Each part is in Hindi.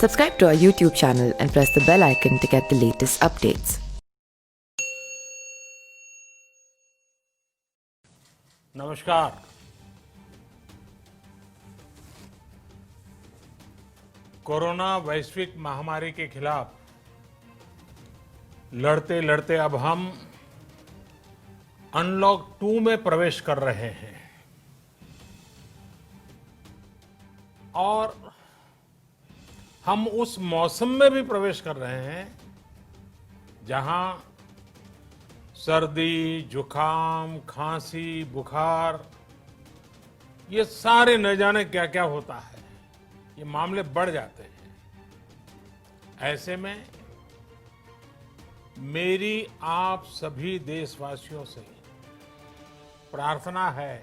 Subscribe to our YouTube channel and press the bell icon to get the latest updates. नमस्कार। कोरोना वैश्विक महामारी के खिलाफ लड़ते लड़ते अब हम अनलॉक 2 में प्रवेश कर रहे हैं और हम उस मौसम में भी प्रवेश कर रहे हैं जहां सर्दी, जुकाम, खांसी, बुखार ये सारे न जाने क्या क्या होता है, ये मामले बढ़ जाते हैं। ऐसे में मेरी आप सभी देशवासियों से प्रार्थना है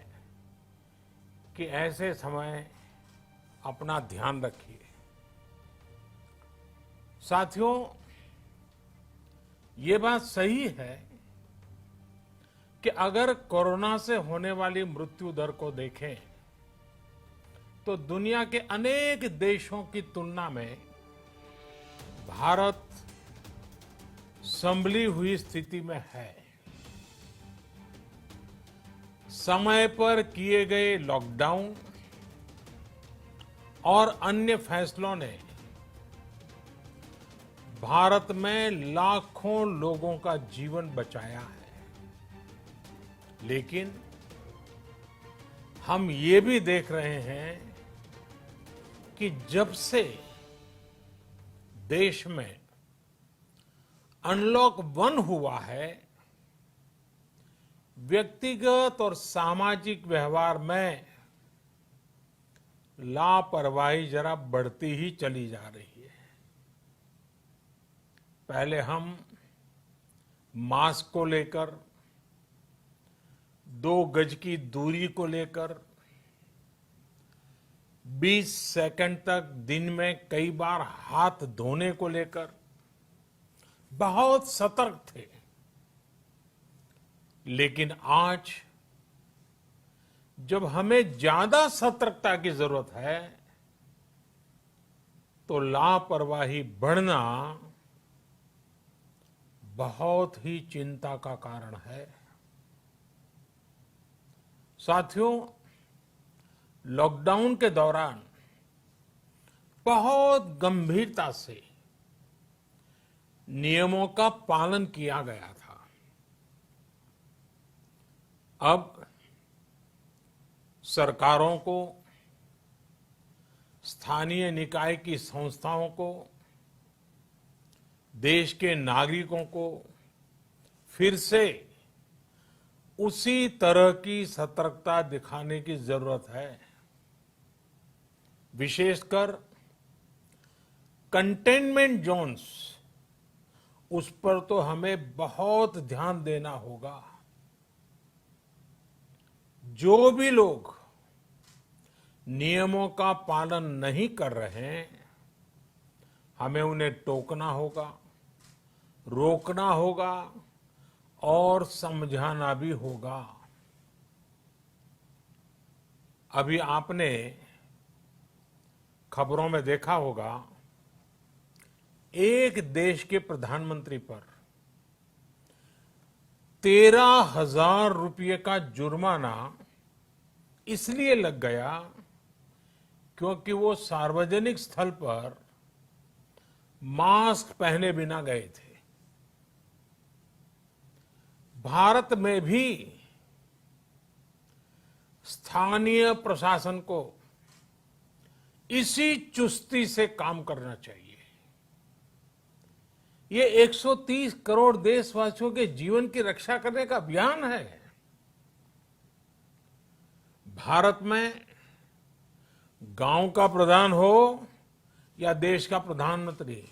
कि ऐसे समय अपना ध्यान रखिए। साथियों, ये बात सही है कि अगर कोरोना से होने वाली मृत्यु दर को देखें तो दुनिया के अनेक देशों की तुलना में भारत संभली हुई स्थिति में है। समय पर किए गए लॉकडाउन और अन्य फैसलों ने भारत में लाखों लोगों का जीवन बचाया है, लेकिन हम ये भी देख रहे हैं कि जब से देश में अनलॉक 1 हुआ है, व्यक्तिगत और सामाजिक व्यवहार में लापरवाही जरा बढ़ती ही चली जा रही है। पहले हम मास्क को लेकर, 2 गज की दूरी को लेकर 20 सेकंड तक दिन में कई बार हाथ धोने को लेकर बहुत सतर्क थे, लेकिन आज जब हमें ज्यादा सतर्कता की जरूरत है तो लापरवाही बढ़ना बहुत ही चिंता का कारण है। साथियों, लॉकडाउन के दौरान बहुत गंभीरता से नियमों का पालन किया गया था। अब सरकारों को, स्थानीय निकाय की संस्थाओं को, देश के नागरिकों को फिर से उसी तरह की सतर्कता दिखाने की जरूरत है। विशेषकर कंटेनमेंट जोन्स, उस पर तो हमें बहुत ध्यान देना होगा। जो भी लोग नियमों का पालन नहीं कर रहे हैं, हमें उन्हें टोकना होगा, रोकना होगा और समझाना भी होगा। अभी आपने खबरों में देखा होगा, एक देश के प्रधानमंत्री पर 13,000 रुपये का जुर्माना इसलिए लग गया क्योंकि वो सार्वजनिक स्थल पर मास्क पहने बिना गए थे। भारत में भी स्थानीय प्रशासन को इसी चुस्ती से काम करना चाहिए। ये 130 करोड़ देशवासियों के जीवन की रक्षा करने का अभियान है। भारत में गांव का प्रधान हो या देश का प्रधानमंत्री,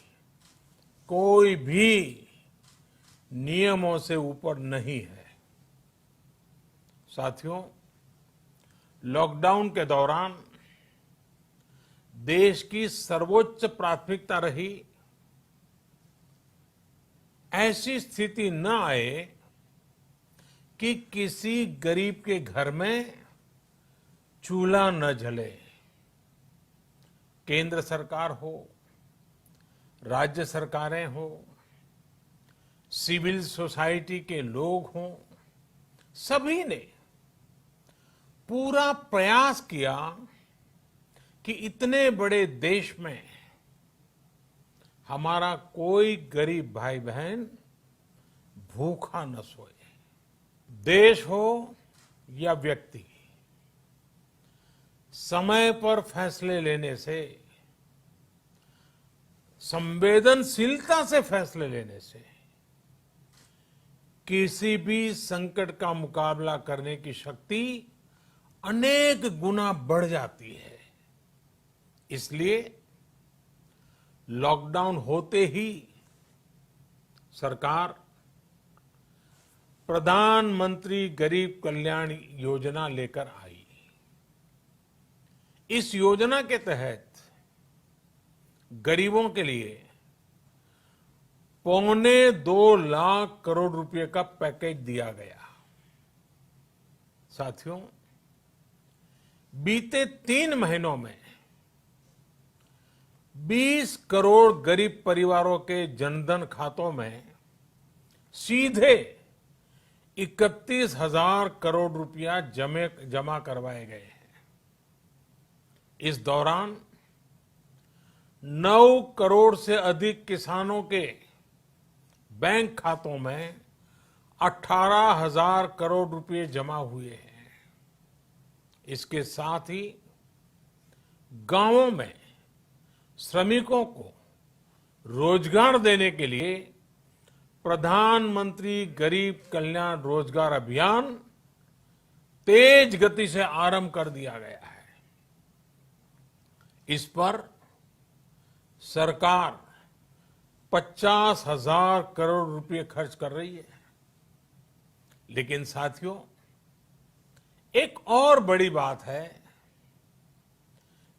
कोई भी नियमों से ऊपर नहीं है। साथियों, लॉकडाउन के दौरान देश की सर्वोच्च प्राथमिकता रही ऐसी स्थिति न आए कि किसी गरीब के घर में चूल्हा न जले। केंद्र सरकार हो राज्य सरकारें हो, सिविल सोसाइटी के लोग हों, सभी ने पूरा प्रयास किया कि इतने बड़े देश में हमारा कोई गरीब भाई बहन भूखा न सोए। देश हो या व्यक्ति, समय पर फैसले लेने से, संवेदनशीलता से फैसले लेने से किसी भी संकट का मुकाबला करने की शक्ति अनेक गुना बढ़ जाती है। इसलिए लॉकडाउन होते ही सरकार प्रधानमंत्री गरीब कल्याण योजना लेकर आई। इस योजना के तहत गरीबों के लिए 2.25 लाख करोड़ रुपए का पैकेज दिया गया। साथियों, बीते 3 महीनों में 20 करोड़ गरीब परिवारों के जनधन खातों में सीधे 31,000 करोड़ रुपया जमा करवाए गए हैं। इस दौरान 9 करोड़ से अधिक किसानों के बैंक खातों में 18,000 करोड़ रुपए जमा हुए हैं। इसके साथ ही गांवों में श्रमिकों को रोजगार देने के लिए प्रधानमंत्री गरीब कल्याण रोजगार अभियान तेज गति से आरंभ कर दिया गया है। इस पर सरकार 50,000 करोड़ रुपए खर्च कर रही है। लेकिन साथियों, एक और बड़ी बात है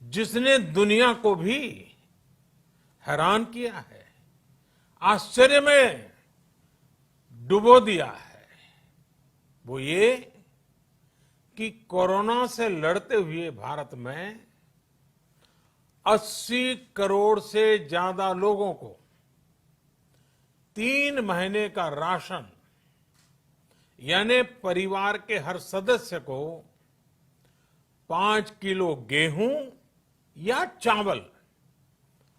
जिसने दुनिया को भी हैरान किया है, आश्चर्य में डुबो दिया है। वो ये कि कोरोना से लड़ते हुए भारत में 80 करोड़ से ज्यादा लोगों को 3 महीने का राशन, यानी परिवार के हर सदस्य को 5 किलो गेहूं या चावल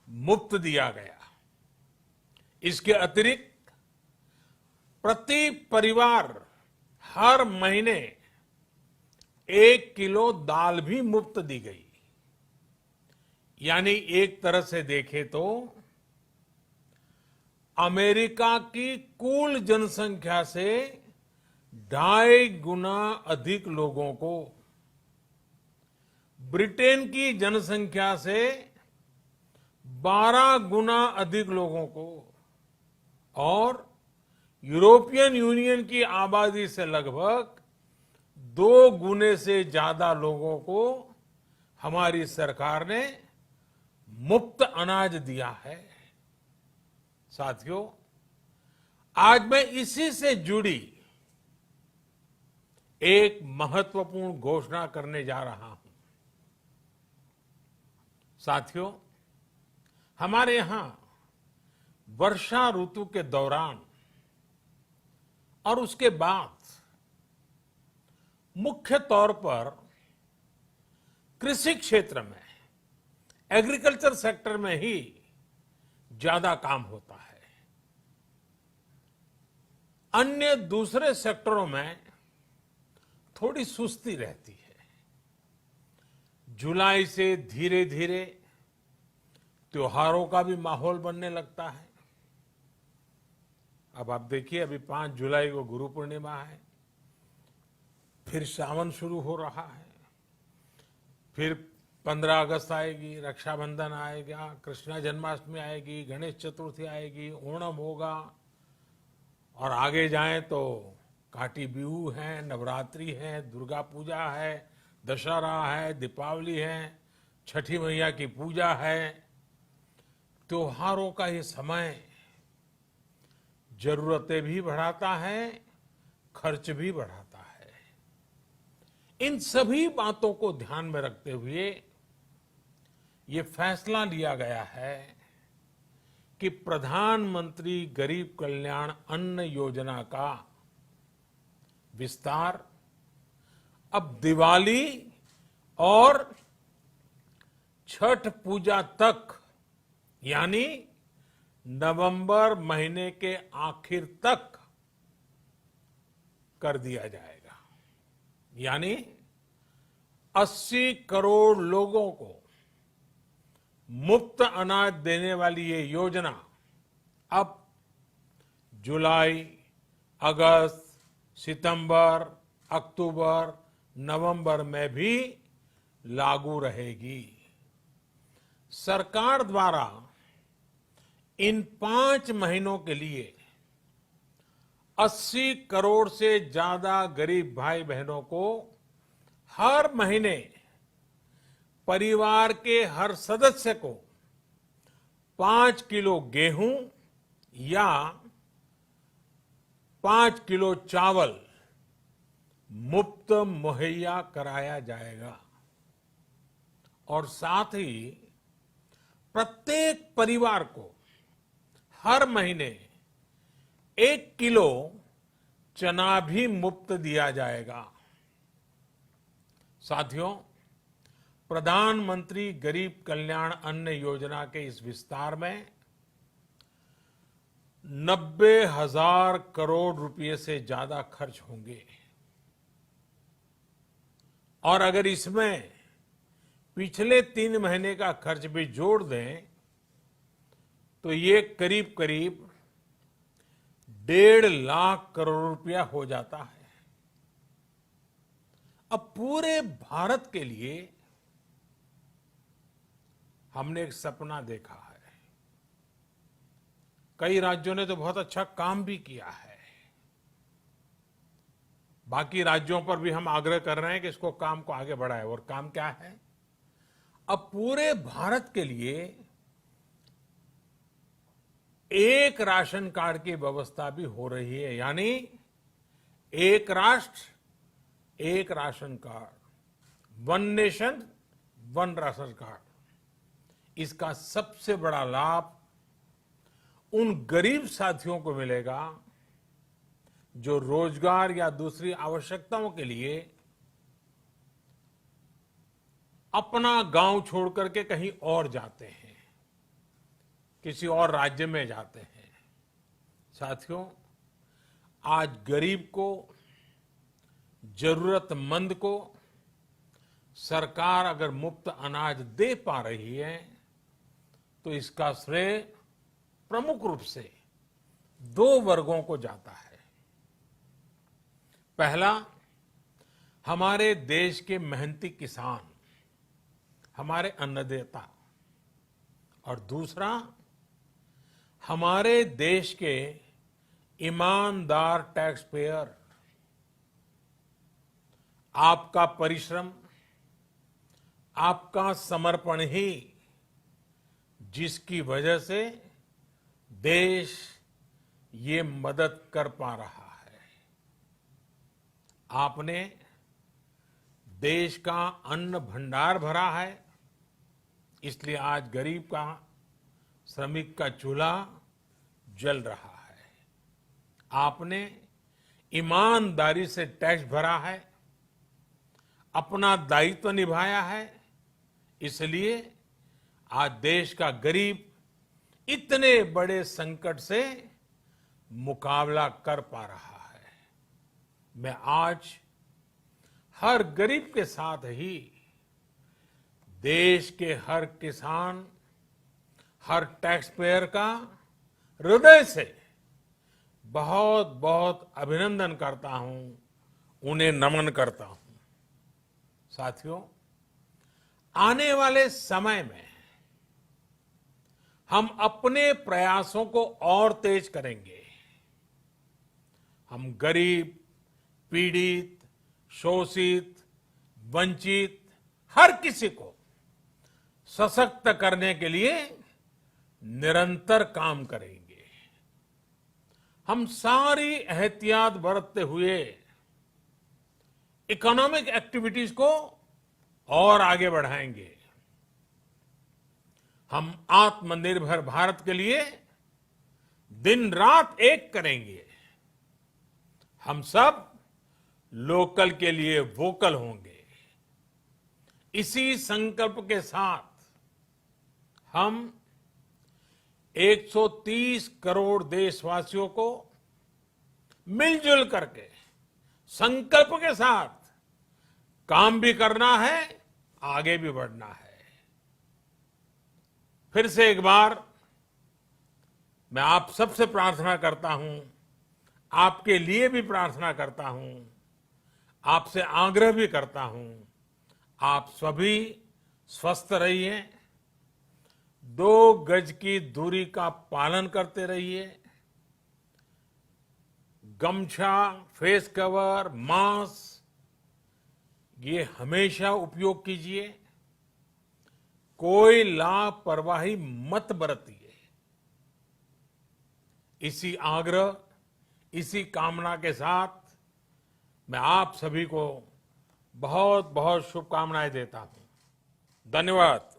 मुफ्त दिया गया। इसके अतिरिक्त प्रति परिवार हर महीने 1 किलो दाल भी मुफ्त दी गई। यानी एक तरह से देखें तो अमेरिका की कुल जनसंख्या से 2.5 गुना अधिक लोगों को, ब्रिटेन की जनसंख्या से 12 गुना अधिक लोगों को और यूरोपियन यूनियन की आबादी से लगभग 2 गुने से ज्यादा लोगों को हमारी सरकार ने मुफ्त अनाज दिया है। साथियों, आज मैं इसी से जुड़ी एक महत्वपूर्ण घोषणा करने जा रहा हूं। साथियों, हमारे यहां वर्षा ऋतु के दौरान और उसके बाद मुख्य तौर पर कृषि क्षेत्र में, एग्रीकल्चर सेक्टर में ही ज्यादा काम होता है। अन्य दूसरे सेक्टरों में थोड़ी सुस्ती रहती है। जुलाई से धीरे धीरे त्योहारों का भी माहौल बनने लगता है। अब आप देखिए, अभी 5 जुलाई को गुरु पूर्णिमा है, फिर सावन शुरू हो रहा है, फिर 15 अगस्त आएगी, रक्षाबंधन आएगा, कृष्णा जन्माष्टमी आएगी, गणेश चतुर्थी आएगी, ओणम होगा और आगे जाएं तो काटी बिहू है, नवरात्रि है, दुर्गा पूजा है, दशहरा है, दीपावली है, छठी मैया की पूजा है। त्योहारों का ये समय जरूरतें भी बढ़ाता है, खर्च भी बढ़ाता है। इन सभी बातों को ध्यान में रखते हुए ये फैसला लिया गया है कि प्रधानमंत्री गरीब कल्याण अन्न योजना का विस्तार अब दिवाली और छठ पूजा तक यानी नवंबर महीने के आखिर तक कर दिया जाएगा। यानी 80 करोड़ लोगों को मुफ्त अनाज देने वाली ये योजना अब जुलाई, अगस्त, सितंबर, अक्टूबर, नवंबर में भी लागू रहेगी। सरकार द्वारा इन 5 महीनों के लिए 80 करोड़ से ज्यादा गरीब भाई बहनों को हर महीने परिवार के हर सदस्य को 5 किलो गेहूं या 5 किलो चावल मुफ्त मुहैया कराया जाएगा और साथ ही प्रत्येक परिवार को हर महीने 1 किलो चना भी मुफ्त दिया जाएगा। साथियों, प्रधानमंत्री गरीब कल्याण अन्न योजना के इस विस्तार में 90,000 करोड़ रुपए से ज्यादा खर्च होंगे और अगर इसमें पिछले 3 महीने का खर्च भी जोड़ दें तो ये करीब करीब 1.5 लाख करोड़ रुपया हो जाता है। अब पूरे भारत के लिए हमने एक सपना देखा है। कई राज्यों ने तो बहुत अच्छा काम भी किया है। बाकी राज्यों पर भी हम आग्रह कर रहे हैं कि इसको काम को आगे बढ़ाएं। और काम क्या है? अब पूरे भारत के लिए एक राशन कार्ड की व्यवस्था भी हो रही है। यानी एक राष्ट्र एक ration card, 1 nation 1 ration card. इसका सबसे बड़ा लाभ उन गरीब साथियों को मिलेगा जो रोजगार या दूसरी आवश्यकताओं के लिए अपना गांव छोड़ करके कहीं और जाते हैं, किसी और राज्य में जाते हैं। साथियों, आज गरीब को, जरूरतमंद को सरकार अगर मुफ्त अनाज दे पा रही है तो इसका श्रेय प्रमुख रूप से 2 वर्गों को जाता है। पहला, हमारे देश के मेहनती किसान, हमारे अन्नदाता, और दूसरा हमारे देश के ईमानदार टैक्स पेयर। आपका परिश्रम, आपका समर्पण ही जिसकी वजह से देश ये मदद कर पा रहा है। आपने देश का अन्न भंडार भरा है, इसलिए आज गरीब का, श्रमिक का चूल्हा जल रहा है। आपने ईमानदारी से टैक्स भरा है, अपना दायित्व निभाया है, इसलिए आज देश का गरीब इतने बड़े संकट से मुकाबला कर पा रहा है। मैं आज हर गरीब के साथ ही देश के हर किसान, हर टैक्स पेयर का हृदय से बहुत बहुत अभिनंदन करता हूं, उन्हें नमन करता हूं। साथियों, आने वाले समय में हम अपने प्रयासों को और तेज करेंगे। हम गरीब, पीड़ित, शोषित, वंचित हर किसी को सशक्त करने के लिए निरंतर काम करेंगे। हम सारी एहतियात बरतते हुए इकोनॉमिक एक्टिविटीज को और आगे बढ़ाएंगे। हम आत्मनिर्भर भारत के लिए दिन रात एक करेंगे, हम सब लोकल के लिए वोकल होंगे। इसी संकल्प के साथ हम 130 करोड़ देशवासियों को मिलजुल करके संकल्प के साथ काम भी करना है, आगे भी बढ़ना है। फिर से एक बार मैं आप सबसे प्रार्थना करता हूं, आपके लिए भी प्रार्थना करता हूं, आपसे आग्रह भी करता हूं, आप सभी स्वस्थ रहिए, 2 गज की दूरी का पालन करते रहिए, गमछा, फेस कवर, मास्क ये हमेशा उपयोग कीजिए, कोई लापरवाही मत बरतिए। इसी आग्रह, इसी कामना के साथ मैं आप सभी को बहुत बहुत शुभकामनाएं देता हूं। धन्यवाद।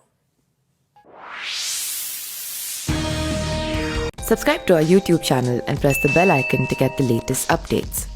Subscribe to our YouTube channel and press the bell icon to get the latest updates.